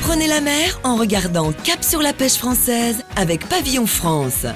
Apprenez la mer en regardant Cap sur la pêche française avec Pavillon France.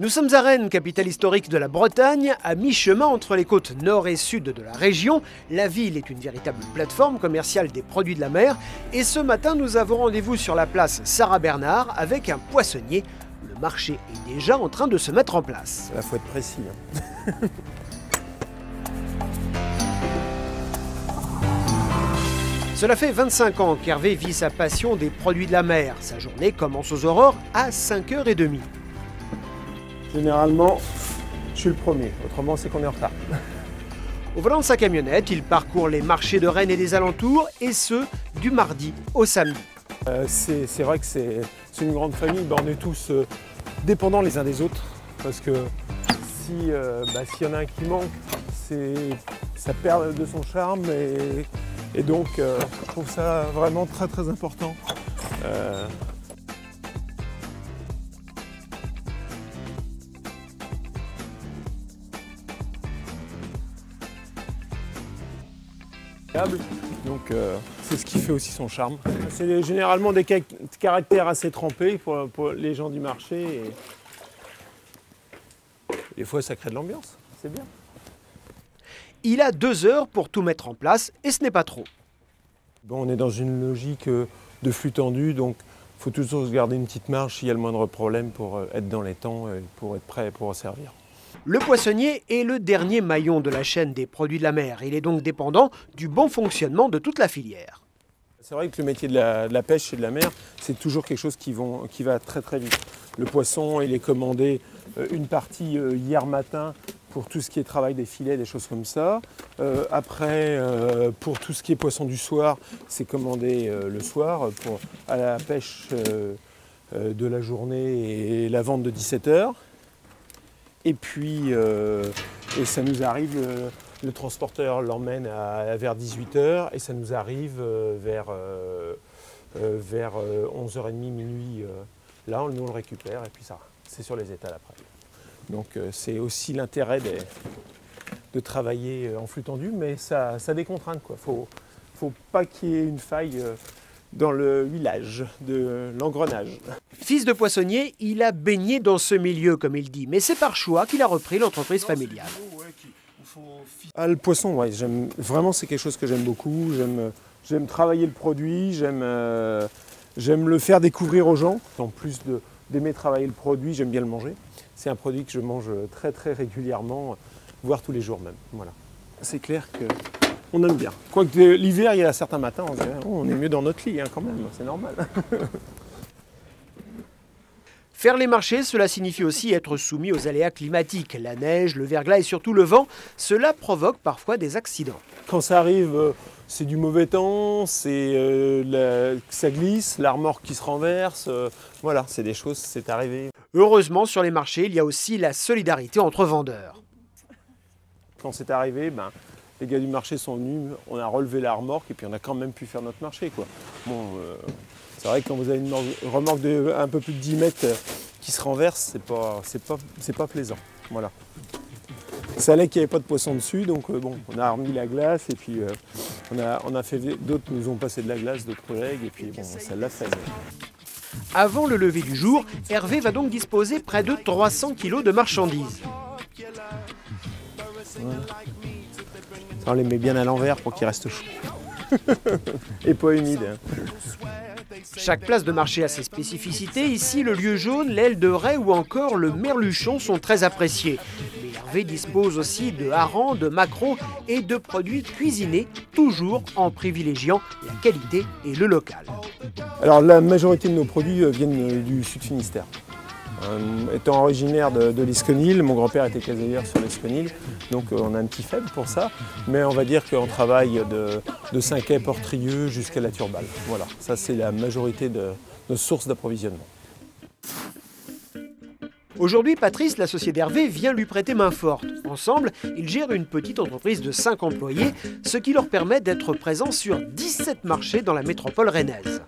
Nous sommes à Rennes, capitale historique de la Bretagne, à mi-chemin entre les côtes nord et sud de la région. La ville est une véritable plateforme commerciale des produits de la mer. Et ce matin, nous avons rendez-vous sur la place Sarah-Bernard avec un poissonnier. Le marché est déjà en train de se mettre en place. Il faut être précis. Cela fait 25 ans qu'Hervé vit sa passion des produits de la mer. Sa journée commence aux aurores à 5h30. Généralement, je suis le premier, autrement c'est qu'on est en retard. Au volant de sa camionnette, il parcourt les marchés de Rennes et des alentours, et ce, du mardi au samedi. C'est vrai que c'est une grande famille, on est tous dépendants les uns des autres, parce que s'il y en a un qui manque, ça perd de son charme, et donc je trouve ça vraiment très très important. Donc c'est ce qui fait aussi son charme. C'est généralement des caractères assez trempés pour les gens du marché. Et des fois ça crée de l'ambiance, c'est bien. Il a 2 heures pour tout mettre en place et ce n'est pas trop. Bon, on est dans une logique de flux tendu, donc il faut toujours se garder une petite marge s'il y a le moindre problème pour être dans les temps et pour être prêt pour servir. Le poissonnier est le dernier maillon de la chaîne des produits de la mer. Il est donc dépendant du bon fonctionnement de toute la filière. C'est vrai que le métier de la pêche et de la mer, c'est toujours quelque chose qui va très très vite. Le poisson, il est commandé une partie hier matin pour tout ce qui est travail des filets, des choses comme ça. Après, pour tout ce qui est poisson du soir, c'est commandé le soir à la pêche de la journée et la vente de 17h. Et puis, ça nous arrive, le transporteur l'emmène vers 18h et ça nous arrive vers 11h30, minuit. Là, nous on le récupère et puis ça, c'est sur les étals après. Donc c'est aussi l'intérêt de travailler en flux tendu, mais ça a des contraintes. Faut pas qu'il y ait une faille dans le huilage de l'engrenage. Fils de poissonnier, il a baigné dans ce milieu, comme il dit, mais c'est par choix qu'il a repris l'entreprise familiale. Le poisson, ouais, vraiment c'est quelque chose que j'aime beaucoup. J'aime travailler le produit, j'aime le faire découvrir aux gens. En plus d'aimer travailler le produit, j'aime bien le manger. C'est un produit que je mange très très régulièrement, voire tous les jours même. Voilà. C'est clair qu'on aime bien. Quoique l'hiver, il y a certains matins, on se dit, on est mieux dans notre lit quand même, c'est normal. Faire les marchés, cela signifie aussi être soumis aux aléas climatiques. La neige, le verglas et surtout le vent, cela provoque parfois des accidents. Quand ça arrive, c'est du mauvais temps, ça glisse, la remorque qui se renverse, voilà, c'est des choses, c'est arrivé. Heureusement, sur les marchés, il y a aussi la solidarité entre vendeurs. Quand c'est arrivé, les gars du marché sont venus, on a relevé la remorque et puis on a quand même pu faire notre marché, quoi. Bon, c'est vrai que quand vous avez une remorque de un peu plus de 10 mètres qui se renverse, c'est pas plaisant. Voilà. Ça allait qu'il n'y avait pas de poisson dessus, donc bon, on a remis la glace et puis on a fait, d'autres nous ont passé de la glace, d'autres collègues, et puis bon, ça l'a fait. Avant le lever du jour, Hervé va donc disposer près de 300 kg de marchandises. Voilà. Ça, on les met bien à l'envers pour qu'ils restent chauds. Et pas humides. Chaque place de marché a ses spécificités. Ici, le lieu jaune, l'aile de raie ou encore le merluchon sont très appréciés. Mais Hervé dispose aussi de harengs, de maquereaux et de produits cuisinés, toujours en privilégiant la qualité et le local. Alors la majorité de nos produits viennent du Sud Finistère. Étant originaire de l'Esconil, mon grand-père était caseyeur sur l'Esconil, donc on a un petit faible pour ça. Mais on va dire qu'on travaille de Saint-Quay, Portrieux jusqu'à la Turballe. Voilà, ça c'est la majorité de nos sources d'approvisionnement. Aujourd'hui, Patrice, l'associé d'Hervé, vient lui prêter main forte. Ensemble, ils gèrent une petite entreprise de 5 employés, ce qui leur permet d'être présents sur 17 marchés dans la métropole rennaise.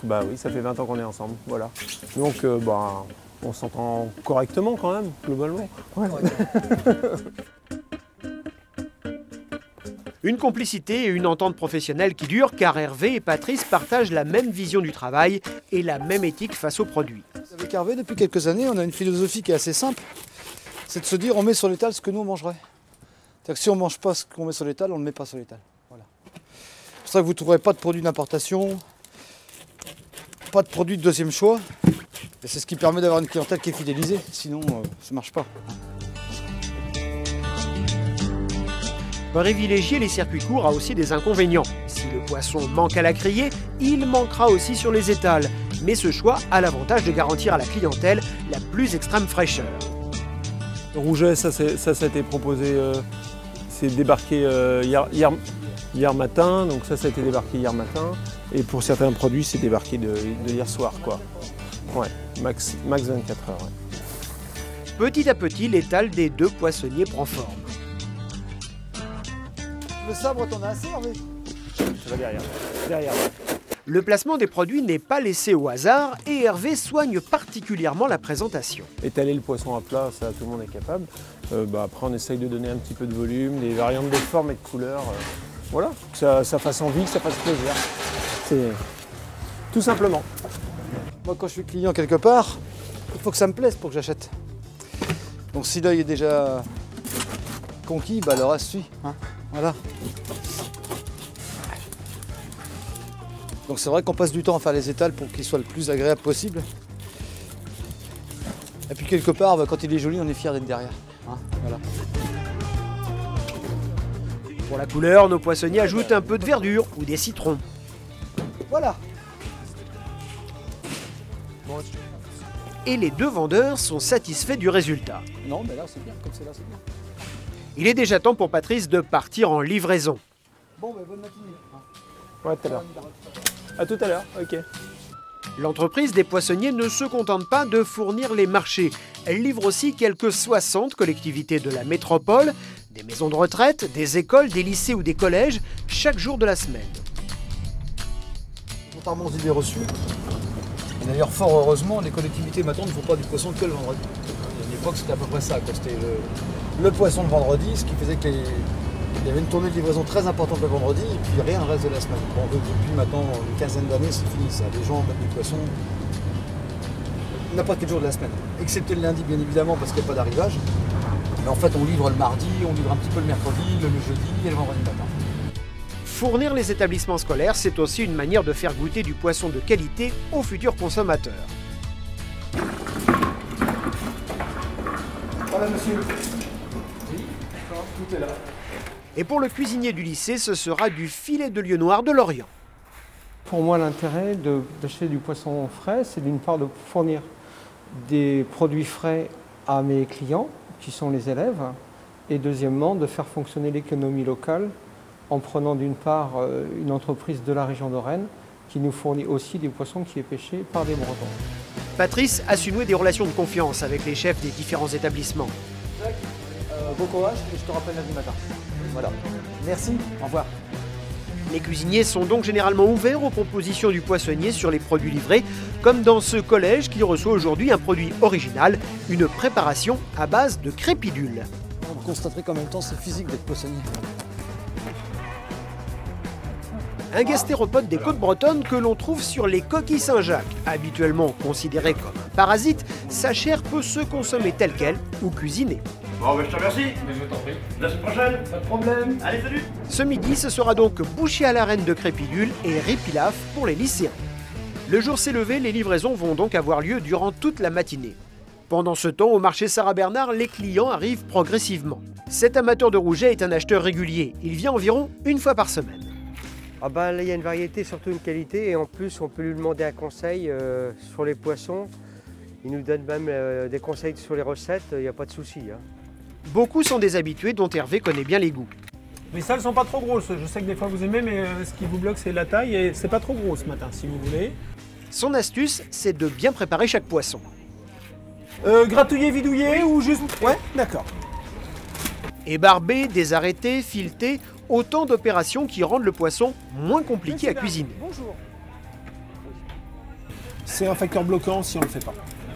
Bah oui, ça fait 20 ans qu'on est ensemble, voilà. Donc on s'entend correctement quand même, globalement. Ouais. Une complicité et une entente professionnelle qui durent car Hervé et Patrice partagent la même vision du travail et la même éthique face aux produits. Avec Hervé, depuis quelques années, on a une philosophie qui est assez simple. C'est de se dire on met sur l'étal ce que nous on mangerait. C'est-à-dire que si on ne mange pas ce qu'on met sur l'étal, on ne le met pas sur l'étal. Voilà. C'est pour ça que vous ne trouverez pas de produits d'importation, pas de produits de deuxième choix. Et c'est ce qui permet d'avoir une clientèle qui est fidélisée. Sinon, ça ne marche pas. Privilégier les circuits courts a aussi des inconvénients. Si le poisson manque à la criée, il manquera aussi sur les étals. Mais ce choix a l'avantage de garantir à la clientèle la plus extrême fraîcheur. Le rouget, ça a été proposé, c'est débarqué hier matin, donc ça a été débarqué hier matin. Et pour certains produits, c'est débarqué de hier soir, quoi. Ouais, max 24 heures. Ouais. Petit à petit, l'étal des deux poissonniers prend forme. Le sabre, t'en as assez, Hervé? Ça va derrière. Le placement des produits n'est pas laissé au hasard et Hervé soigne particulièrement la présentation. Étaler le poisson à plat, ça tout le monde est capable. Après on essaye de donner un petit peu de volume, des variantes de forme et de couleur. Voilà, que ça fasse envie, que ça fasse plaisir. C'est tout simplement. Moi quand je suis client quelque part, il faut que ça me plaise pour que j'achète. Donc si l'œil est déjà conquis, le reste suit. Hein, voilà. Donc c'est vrai qu'on passe du temps à faire les étals pour qu'ils soient le plus agréable possible. Et puis quelque part, quand il est joli, on est fiers d'être derrière. Hein, voilà. Pour la couleur, nos poissonniers ajoutent un peu de verdure ou des citrons. Voilà. Et les deux vendeurs sont satisfaits du résultat. Non, mais là c'est bien, comme c'est là, c'est bien. Il est déjà temps pour Patrice de partir en livraison. Bon, bonne matinée. Ouais, tout à l'heure. À tout à l'heure, ok. L'entreprise des poissonniers ne se contente pas de fournir les marchés. Elle livre aussi quelques 60 collectivités de la métropole, des maisons de retraite, des écoles, des lycées ou des collèges, chaque jour de la semaine. Contrairement aux idées reçues, et d'ailleurs fort heureusement, les collectivités maintenant ne font pas du poisson que le vendredi. À l'époque c'était à peu près ça, c'était le poisson le vendredi, ce qui faisait qu'il y avait une tournée de livraison très importante le vendredi et puis rien le reste de la semaine. Bon, depuis maintenant une quinzaine d'années, c'est fini ça. Les gens mettent du poisson n'importe quel jour de la semaine, excepté le lundi bien évidemment parce qu'il n'y a pas d'arrivage. Mais en fait on livre le mardi, on livre un petit peu le mercredi, le jeudi et le vendredi matin. Fournir les établissements scolaires, c'est aussi une manière de faire goûter du poisson de qualité aux futurs consommateurs. Voilà monsieur. Oui, tout est là. Et pour le cuisinier du lycée, ce sera du filet de lieu noir de Lorient. Pour moi, l'intérêt d'acheter du poisson frais, c'est d'une part de fournir des produits frais à mes clients, qui sont les élèves, et deuxièmement, de faire fonctionner l'économie locale en prenant d'une part une entreprise de la région de Rennes qui nous fournit aussi des poissons qui est pêché par des Bretons. Patrice a su nouer des relations de confiance avec les chefs des différents établissements. Bon courage et je te rappelle lundi matin. Voilà. Merci, au revoir. Les cuisiniers sont donc généralement ouverts aux propositions du poissonnier sur les produits livrés, comme dans ce collège qui reçoit aujourd'hui un produit original, une préparation à base de crépidule. On constaterait qu'en même temps c'est physique d'être poissonnier. Un gastéropode des côtes bretonnes que l'on trouve sur les coquilles Saint-Jacques. Habituellement considéré comme un parasite, sa chair peut se consommer telle qu'elle ou cuisinée. Bon, je te remercie. Mais je t'en prie. La semaine prochaine. Pas de problème. Allez, salut. Ce midi, ce sera donc bouchée à la reine de crépidule et riz pilaf pour les lycéens. Le jour s'est levé, les livraisons vont donc avoir lieu durant toute la matinée. Pendant ce temps, au marché Sarah-Bernard, les clients arrivent progressivement. Cet amateur de rouget est un acheteur régulier. Il vient environ une fois par semaine. Ah bah, là, il y a une variété, surtout une qualité, et en plus on peut lui demander un conseil sur les poissons. Il nous donne même des conseils sur les recettes, il n'y a pas de souci. Hein. Beaucoup sont des habitués dont Hervé connaît bien les goûts. Les salles sont pas trop grosses. Je sais que des fois vous aimez, mais ce qui vous bloque, c'est la taille et c'est pas trop gros ce matin, si vous voulez. Son astuce, c'est de bien préparer chaque poisson. Gratouiller, vidouiller ou juste... Ouais, d'accord. Ébarber, désarrêter, fileter, autant d'opérations qui rendent le poisson moins compliqué à cuisiner. Bonjour. C'est un facteur bloquant si on ne le fait pas.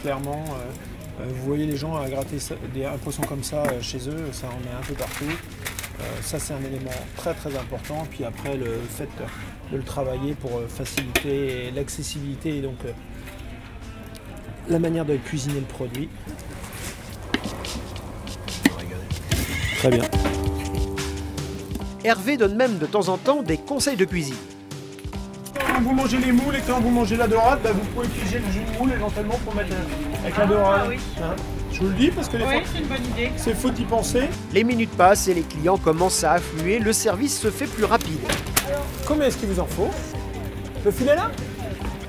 Clairement, vous voyez les gens à gratter un poisson comme ça chez eux, ça en met un peu partout. Ça c'est un élément très très important. Puis après le fait de le travailler pour faciliter l'accessibilité et donc la manière de cuisiner le produit. Très bien. Hervé donne même de temps en temps des conseils de cuisine. Quand vous mangez les moules et quand vous mangez la dorade, bah, vous pouvez utiliser le jus de moule éventuellement pour mettre avec la dorade. Ah oui. Hein, je vous le dis parce que des fois, C'est une bonne idée. c'est faut y penser. Les minutes passent et les clients commencent à affluer, le service se fait plus rapide. Combien est-ce qu'il vous en faut? Le filet là?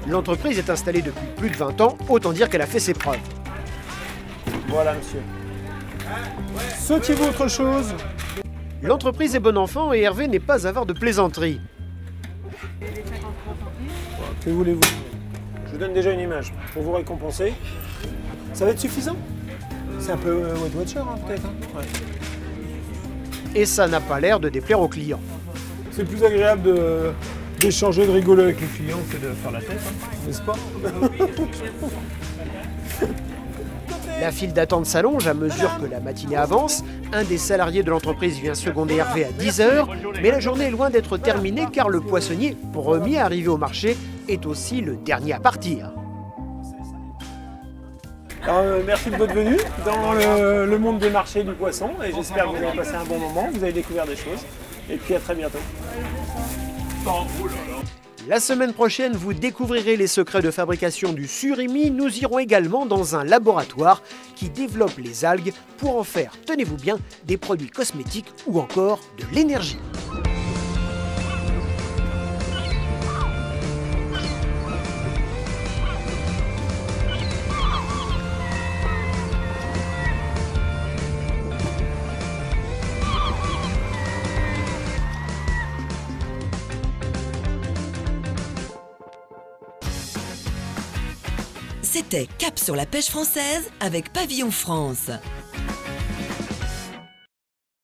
L'entreprise est installée depuis plus de 20 ans, autant dire qu'elle a fait ses preuves. Voilà monsieur. Sautiez-vous autre chose? L'entreprise est bon enfant et Hervé n'est pas avare de plaisanteries. Que voulez-vous? Je vous donne déjà une image pour vous récompenser. Ça va être suffisant? C'est un peu Weight Watcher hein, peut-être hein ouais. Et ça n'a pas l'air de déplaire aux clients. C'est plus agréable d'échanger, de rigoler avec les clients que de faire la tête, hein, n'est-ce pas? La file d'attente s'allonge à mesure que la matinée avance. Un des salariés de l'entreprise vient seconder Hervé à 10 h, mais la journée est loin d'être terminée car le poissonnier, premier arrivé au marché, est aussi le dernier à partir. Alors, merci de votre venue dans le monde des marchés du poisson et j'espère que vous avez passé un bon moment, vous avez découvert des choses et puis à très bientôt. La semaine prochaine, vous découvrirez les secrets de fabrication du surimi. Nous irons également dans un laboratoire qui développe les algues pour en faire, tenez-vous bien, des produits cosmétiques ou encore de l'énergie. C'était Cap sur la pêche française avec Pavillon France.